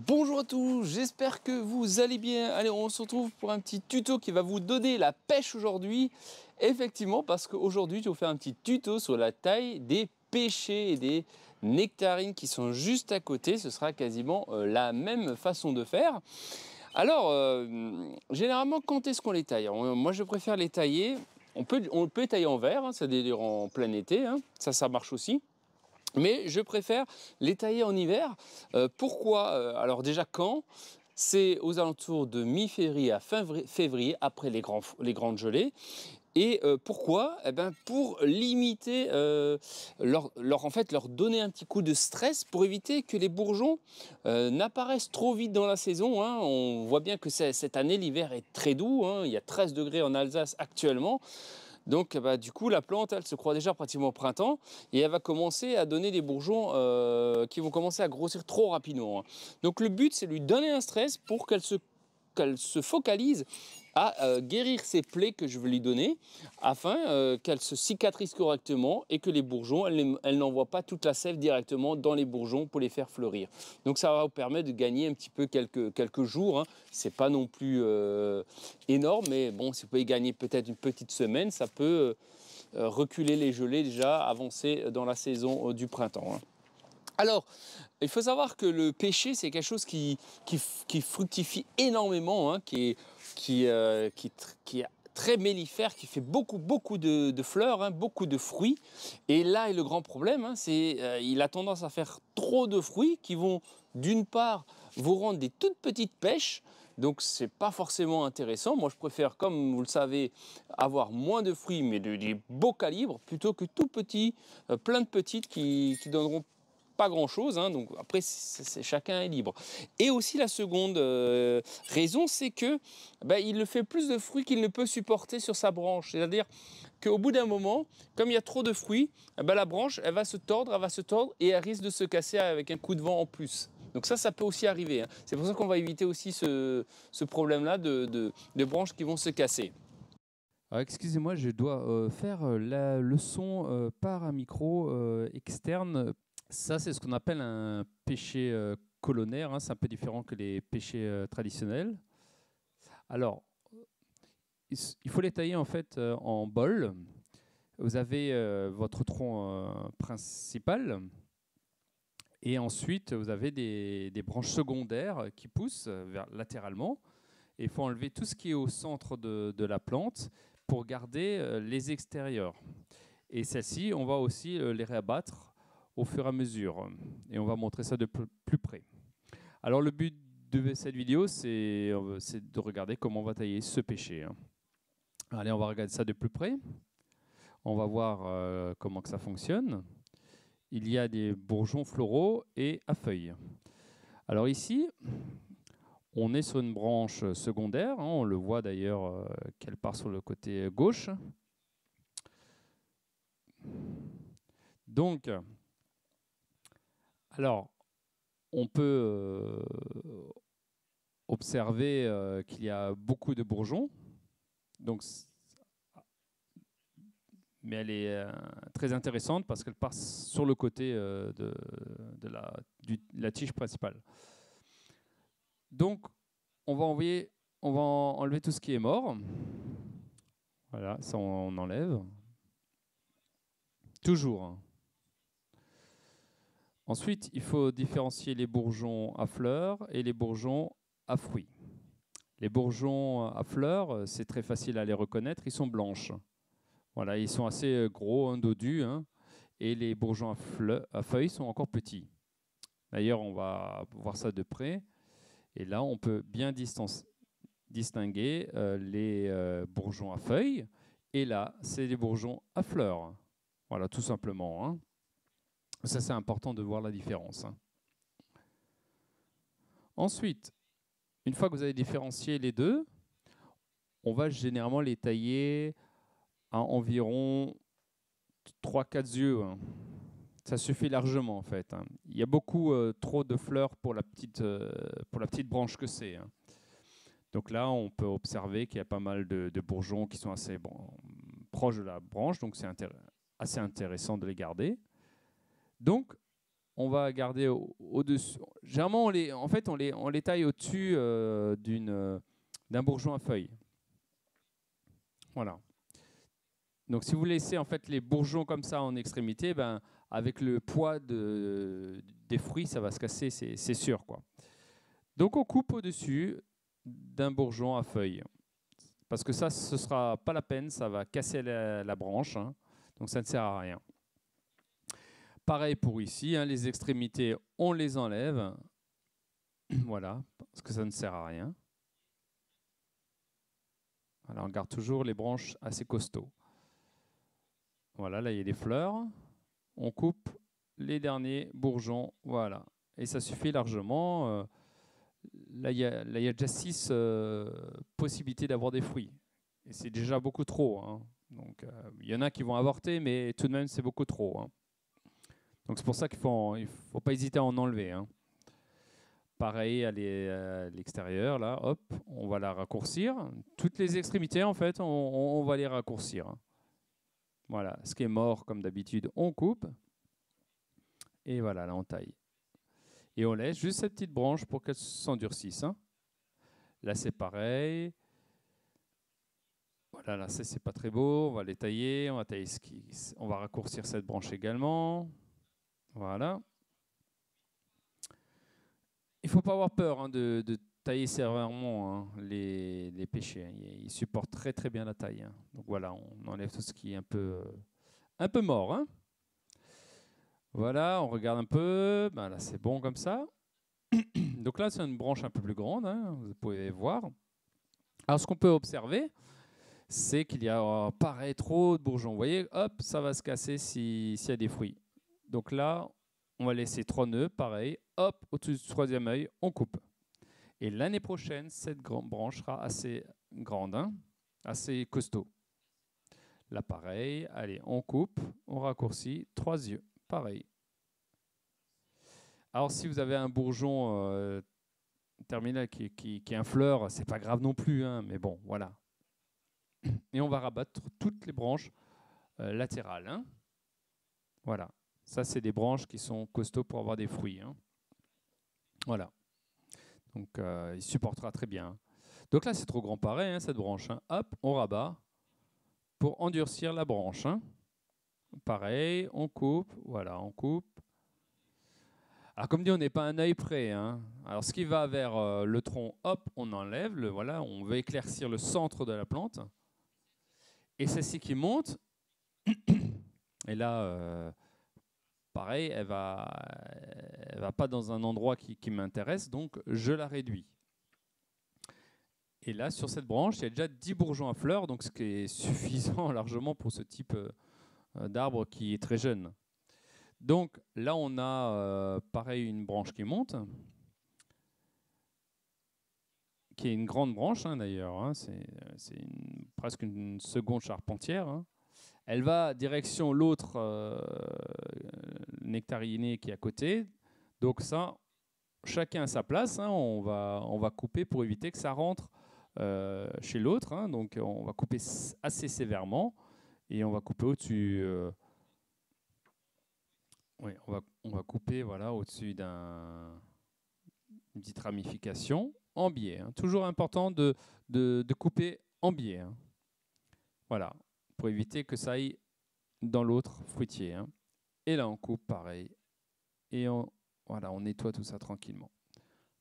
Bonjour à tous, j'espère que vous allez bien. Allez, on se retrouve pour un petit tuto qui va vous donner la pêche aujourd'hui. Effectivement, parce qu'aujourd'hui, je vais vous faire un petit tuto sur la taille des pêchers et des nectarines qui sont juste à côté. Ce sera quasiment la même façon de faire. Alors, généralement, quand est-ce qu'on les taille? Moi, je préfère les tailler. On peut les tailler en verre, hein, c'est-à-dire en plein été, hein. Ça marche aussi. Mais je préfère les tailler en hiver. Pourquoi? Alors déjà quand? C'est aux alentours de mi-février à fin février, après les grandes gelées. Et pourquoi? Eh ben, pour limiter, en fait, leur donner un petit coup de stress pour éviter que les bourgeons n'apparaissent trop vite dans la saison, hein. On voit bien que cette année, l'hiver est très doux, hein. Il y a 13 degrés en Alsace actuellement. Donc bah, du coup la plante elle se croit déjà pratiquement au printemps et elle va commencer à donner des bourgeons qui vont commencer à grossir trop rapidement, hein. Donc le but c'est de lui donner un stress pour qu'elle se focalise à guérir ces plaies que je veux lui donner afin qu'elle se cicatrise correctement et que les bourgeons, elle n'envoie pas toute la sève directement dans les bourgeons pour les faire fleurir. Donc ça va vous permettre de gagner un petit peu quelques jours, hein. C'est pas non plus énorme, mais bon, si vous pouvez gagner peut-être une petite semaine, ça peut reculer les gelées déjà, avancer dans la saison du printemps, hein. Alors, il faut savoir que le pêcher, c'est quelque chose qui fructifie énormément, hein, qui est très mellifère, qui fait beaucoup de fleurs, hein, beaucoup de fruits. Et là est le grand problème, hein, c'est il a tendance à faire trop de fruits qui vont d'une part vous rendre des toutes petites pêches. Donc c'est pas forcément intéressant. Moi je préfère, comme vous le savez, avoir moins de fruits mais des beaux calibres plutôt que tout petits, plein de petites qui donneront pas grand chose, hein. Donc après chacun est libre. Et aussi la seconde raison, c'est que il le fait plus de fruits qu'il ne peut supporter sur sa branche. C'est-à-dire qu'au bout d'un moment, comme il y a trop de fruits, la branche elle va se tordre et elle risque de se casser avec un coup de vent en plus. Donc ça peut aussi arriver, hein. C'est pour ça qu'on va éviter aussi ce problème-là de branches qui vont se casser. Alors, excusez-moi, je dois faire la leçon par un micro externe. Ça, c'est ce qu'on appelle un pêcher colonnaire, hein. C'est un peu différent que les pêchers traditionnels. Alors, il faut les tailler en fait en bol. Vous avez votre tronc principal et ensuite vous avez des branches secondaires qui poussent latéralement. Et il faut enlever tout ce qui est au centre de la plante pour garder les extérieurs. Et celles-ci, on va aussi les réabattre au fur et à mesure. Et on va montrer ça de plus près. Alors le but de cette vidéo, c'est de regarder comment on va tailler ce pêcher, hein. Allez, on va regarder ça de plus près. On va voir comment que ça fonctionne. Il y a des bourgeons floraux et à feuilles. Alors ici, on est sur une branche secondaire, hein. On le voit d'ailleurs qu'elle part sur le côté gauche. Donc, alors, on peut observer qu'il y a beaucoup de bourgeons. Donc, mais elle est très intéressante parce qu'elle part sur le côté de la tige principale. Donc, on va enlever tout ce qui est mort. Voilà, ça on enlève. Toujours, hein. Ensuite, il faut différencier les bourgeons à fleurs et les bourgeons à fruits. Les bourgeons à fleurs, c'est très facile à les reconnaître, ils sont blanches. Voilà, ils sont assez gros, dodus, hein, et les bourgeons à feuilles sont encore petits. D'ailleurs, on va voir ça de près. Et là, on peut bien distinguer les bourgeons à feuilles. Et là, c'est les bourgeons à fleurs. Voilà, tout simplement, hein. Ça, c'est important de voir la différence, hein. Ensuite, une fois que vous avez différencié les deux, on va généralement les tailler à environ 3-4 yeux, hein. Ça suffit largement en fait, hein. Il y a beaucoup trop de fleurs pour la petite branche que c'est, hein. Donc là, on peut observer qu'il y a pas mal de bourgeons qui sont assez proches de la branche, donc c'est assez intéressant de les garder. Donc, on va garder au-dessus. Généralement, en fait, on les taille au-dessus d'un bourgeon à feuilles. Voilà. Donc, si vous laissez en fait les bourgeons comme ça en extrémité, ben, avec le poids des fruits, ça va se casser, c'est sûr, quoi. Donc, on coupe au-dessus d'un bourgeon à feuilles. Parce que ça, ce ne sera pas la peine, ça va casser la branche, hein, donc ça ne sert à rien. Pareil pour ici, hein, les extrémités, on les enlève. Voilà, parce que ça ne sert à rien. Voilà, on garde toujours les branches assez costauds. Voilà, là il y a des fleurs. On coupe les derniers bourgeons, voilà. Et ça suffit largement. Là, il y a déjà 6 possibilités d'avoir des fruits. Et c'est déjà beaucoup trop, hein. Donc, il y en a qui vont avorter, mais tout de même, c'est beaucoup trop, hein. Donc, c'est pour ça qu'il ne faut pas hésiter à en enlever, hein. Pareil à l'extérieur, là, hop, on va la raccourcir. Toutes les extrémités, en fait, on va les raccourcir, hein. Voilà, ce qui est mort, comme d'habitude, on coupe. Et voilà, là, on taille. Et on laisse juste cette petite branche pour qu'elle s'endurcisse, hein. Là, c'est pareil. Voilà, là, c'est pas très beau. On va les tailler. On va raccourcir cette branche également. Voilà. Il ne faut pas avoir peur, hein, de tailler sévèrement, hein, les pêchers, hein. Ils supportent très très bien la taille, hein. Donc voilà, on enlève tout ce qui est un peu mort, hein. Voilà, on regarde un peu. Ben là, c'est bon comme ça. Donc là, c'est une branche un peu plus grande, hein, vous pouvez voir. Alors, ce qu'on peut observer, c'est qu'il y a, pareil, trop de bourgeons. Vous voyez, hop, ça va se casser s'il y a des fruits. Donc là, on va laisser 3 nœuds, pareil. Hop, au-dessus du 3e œil, on coupe. Et l'année prochaine, cette branche sera assez grande, hein, assez costaud. Là, pareil, allez, on coupe, on raccourcit, 3 yeux, pareil. Alors, si vous avez un bourgeon terminal qui est un fleur, c'est pas grave non plus, hein, mais bon, voilà. Et on va rabattre toutes les branches latérales, hein. Voilà. Ça, c'est des branches qui sont costauds pour avoir des fruits, hein. Voilà. Donc, il supportera très bien. Donc là, c'est trop grand pareil, hein, cette branche, hein. Hop, on rabat pour endurcir la branche, hein. Pareil, on coupe. Voilà, on coupe. Alors, comme dit, on n'est pas un œil près, hein. Alors, ce qui va vers le tronc, hop, on enlève. Voilà, on veut éclaircir le centre de la plante. Et celle-ci qui monte, et là, pareil, elle va pas dans un endroit qui m'intéresse, donc je la réduis. Et là, sur cette branche, il y a déjà 10 bourgeons à fleurs, donc ce qui est suffisant largement pour ce type d'arbre qui est très jeune. Donc là, on a pareil une branche qui monte, qui est une grande branche, hein, d'ailleurs, hein, c'est presque une seconde charpentière, hein. Elle va direction l'autre nectariné qui est à côté. Donc ça, chacun à sa place, hein, on va couper pour éviter que ça rentre chez l'autre, hein. Donc on va couper assez sévèrement et on va couper au-dessus. Oui, on va couper, voilà, au-dessus d'une petite ramification en biais, hein. Toujours important de couper en biais, hein. Voilà, pour éviter que ça aille dans l'autre fruitier, hein. Et là, on coupe pareil. Et voilà, on nettoie tout ça tranquillement.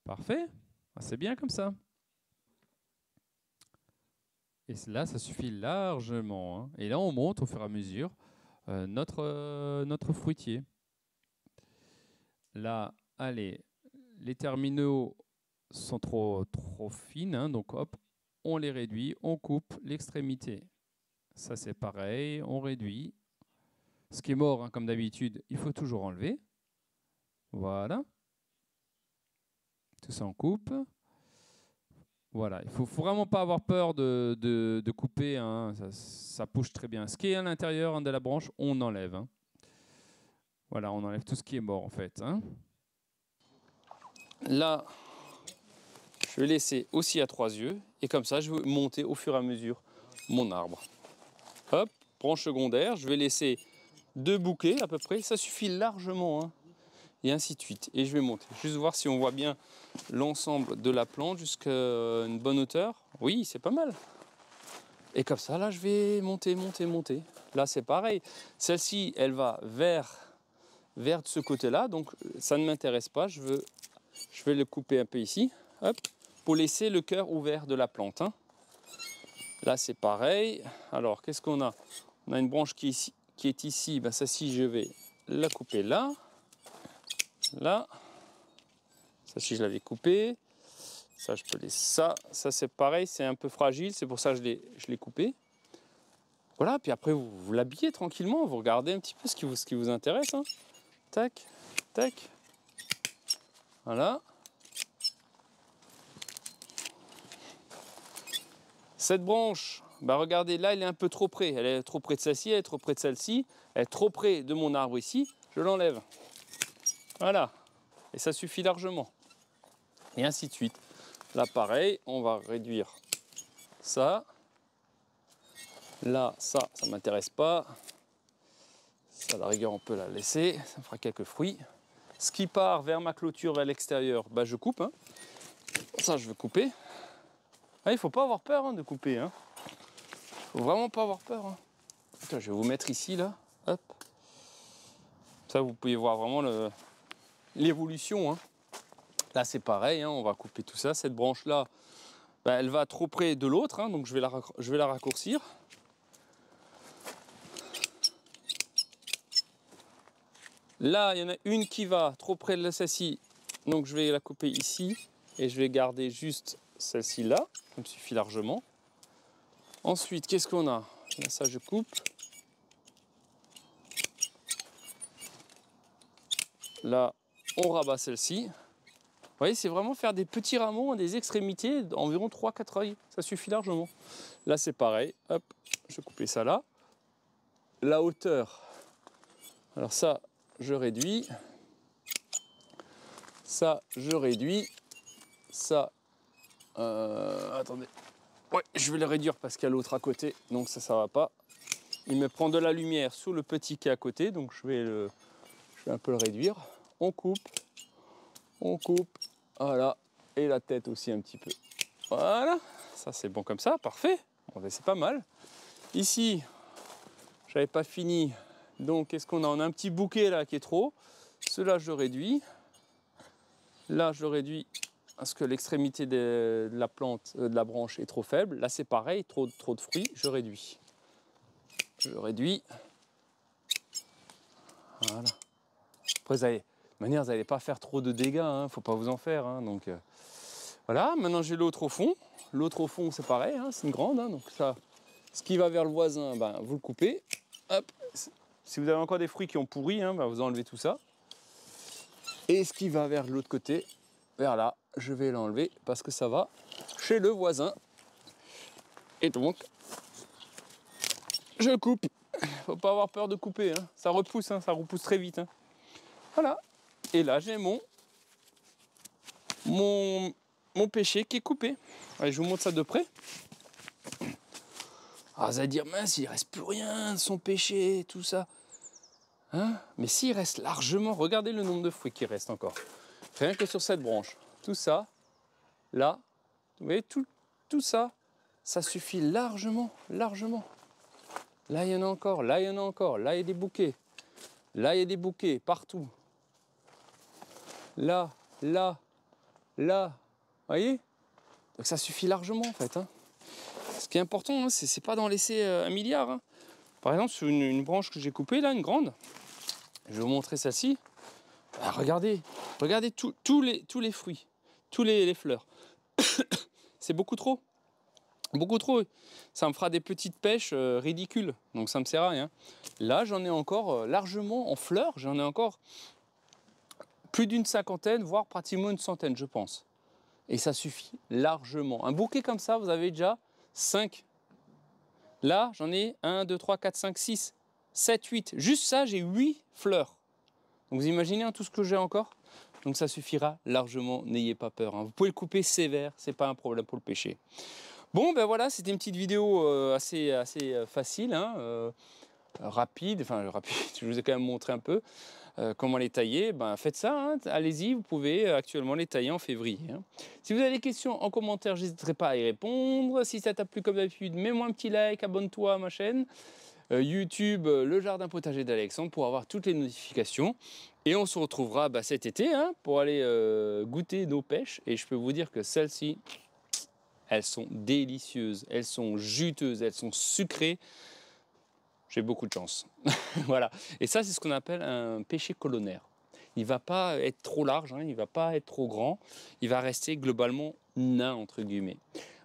Parfait, c'est bien comme ça. Et là, ça suffit largement, hein. Et là, on monte au fur et à mesure notre fruitier. Là, allez, les terminaux sont trop fines, hein, donc hop, on les réduit, on coupe l'extrémité. Ça, c'est pareil, on réduit. Ce qui est mort, hein, comme d'habitude, il faut toujours enlever. Voilà. Tout ça, on coupe. Voilà, il ne faut vraiment pas avoir peur de couper, hein. Ça pousse très bien. Ce qui est à l'intérieur, hein, de la branche, on enlève, hein. Voilà, on enlève tout ce qui est mort en fait, hein. Là, je vais laisser aussi à 3 yeux et comme ça, je vais monter au fur et à mesure mon arbre. Hop, branche secondaire, je vais laisser 2 bouquets à peu près, ça suffit largement, hein. et ainsi de suite. Et je vais monter, juste voir si on voit bien l'ensemble de la plante jusqu'à une bonne hauteur. Oui, c'est pas mal. Et comme ça, là, je vais monter, monter, monter. Là, c'est pareil. Celle-ci, elle va vers de ce côté-là, donc ça ne m'intéresse pas. Je vais le couper un peu ici, hop, pour laisser le cœur ouvert de la plante. Hein. Là, c'est pareil. Alors, qu'est-ce qu'on a? On a une branche qui est ici. Ben, celle-ci, je vais la couper là. Là. Celle-ci, je l'avais coupée. Ça, je peux laisser ça. Ça, c'est pareil, c'est un peu fragile. C'est pour ça que je l'ai coupé. Voilà, puis après, vous l'habillez tranquillement. Vous regardez un petit peu ce qui vous intéresse. Hein. Tac, tac. Voilà. Cette branche, bah regardez, là, elle est un peu trop près. Elle est trop près de celle-ci, elle est trop près de celle-ci. Elle est trop près de mon arbre ici. Je l'enlève. Voilà. Et ça suffit largement. Et ainsi de suite. Là, pareil, on va réduire ça. Là, ça ne m'intéresse pas. Ça, à la rigueur, on peut la laisser. Ça me fera quelques fruits. Ce qui part vers ma clôture, vers l'extérieur, bah, je coupe. Hein. Ça, je vais couper. Ah, il ne faut pas avoir peur hein, de couper. Il ne faut vraiment pas avoir peur. Hein. Attends, je vais vous mettre ici, là. Hop. Ça, vous pouvez voir vraiment l'évolution. Hein. Là, c'est pareil. Hein, on va couper tout ça. Cette branche-là, bah, elle va trop près de l'autre. Hein, donc, je vais la raccourcir. Là, il y en a une qui va trop près de celle-ci. Donc, je vais la couper ici. Et je vais garder juste celle-ci là. Ça me suffit largement. Ensuite, qu'est-ce qu'on a? Là, ça, je coupe. Là, on rabat celle-ci. Vous voyez, c'est vraiment faire des petits rameaux à des extrémités d'environ 3-4 œils. Ça suffit largement. Là, c'est pareil. Hop, je vais couper ça là. La hauteur. Alors ça, je réduis. Ça, je réduis. Ça, attendez. Ouais, je vais le réduire parce qu'il y a l'autre à côté. Donc ça va pas. Il me prend de la lumière sous le petit qui est à côté. Donc je vais un peu le réduire. On coupe. On coupe. Voilà. Et la tête aussi un petit peu. Voilà. Ça, c'est bon comme ça. Parfait. Bon, ben, c'est pas mal. Ici, j'avais pas fini. Donc, qu'est-ce qu'on a? On a un petit bouquet là qui est trop. Cela, je le réduis. Là, je le réduis parce que l'extrémité de la plante, de la branche est trop faible. Là, c'est pareil, trop de fruits, je réduis. Je réduis. Voilà. Après, de manière, vous n'allez pas faire trop de dégâts, hein, faut pas vous en faire. Hein, donc, voilà, maintenant j'ai l'autre au fond. L'autre au fond, c'est pareil, hein, c'est une grande. Hein, donc ça, ce qui va vers le voisin, ben, vous le coupez. Hop. Si vous avez encore des fruits qui ont pourri, hein, ben, vous enlevez tout ça. Et ce qui va vers l'autre côté, vers là, je vais l'enlever parce que ça va chez le voisin. Et donc, je coupe. Faut pas avoir peur de couper, hein. Ça repousse très vite. Hein. Voilà. Et là, j'ai mon pêcher qui est coupé. Allez, je vous montre ça de près. Ah, vous allez dire, mince, il reste plus rien de son pêcher, tout ça. Hein? Mais s'il reste largement, regardez le nombre de fruits qui reste encore. Rien que sur cette branche. Tout ça, là, vous voyez, tout ça, ça suffit largement, largement. Là, il y en a encore, là, il y en a encore, là, il y a des bouquets. Là, il y a des bouquets partout. Là, là, là, vous voyez? Donc ça suffit largement en fait. Hein. Ce qui est important, hein, c'est pas d'en laisser 1 milliard. Hein. Par exemple, sur une branche que j'ai coupée, là, une grande, je vais vous montrer celle-ci. Ah, regardez tous les fruits, tous les fleurs. C'est beaucoup trop. Beaucoup trop. Ça me fera des petites pêches ridicules, donc ça me sert à rien. Là, j'en ai encore largement en fleurs, j'en ai encore plus d'une cinquantaine, voire pratiquement une centaine, je pense. Et ça suffit largement. Un bouquet comme ça, vous avez déjà 5. Là, j'en ai 1, 2, 3, 4, 5, 6, 7, 8. Juste ça, j'ai 8 fleurs. Donc vous imaginez hein, tout ce que j'ai encore? Donc ça suffira largement, n'ayez pas peur. Hein. Vous pouvez le couper sévère, c'est pas un problème pour le pêcher. Bon, ben voilà, c'était une petite vidéo assez facile, hein, rapide, je vous ai quand même montré un peu. comment les tailler, ben, faites ça, hein, allez-y, vous pouvez actuellement les tailler en février. Hein. Si vous avez des questions en commentaire, je n'hésiterai pas à y répondre. Si ça t'a plu comme d'habitude, mets-moi un petit like, abonne-toi à ma chaîne. YouTube, le jardin potager d'Alexandre pour avoir toutes les notifications. Et on se retrouvera cet été hein, pour aller goûter nos pêches. Et je peux vous dire que celles-ci, elles sont délicieuses, elles sont juteuses, elles sont sucrées. J'ai beaucoup de chance. Voilà. Et ça, c'est ce qu'on appelle un pêcher colonnaire. Il ne va pas être trop large, hein, il ne va pas être trop grand. Il va rester globalement nain, entre guillemets.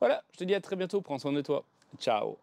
Voilà, je te dis à très bientôt. Prends soin de toi. Ciao.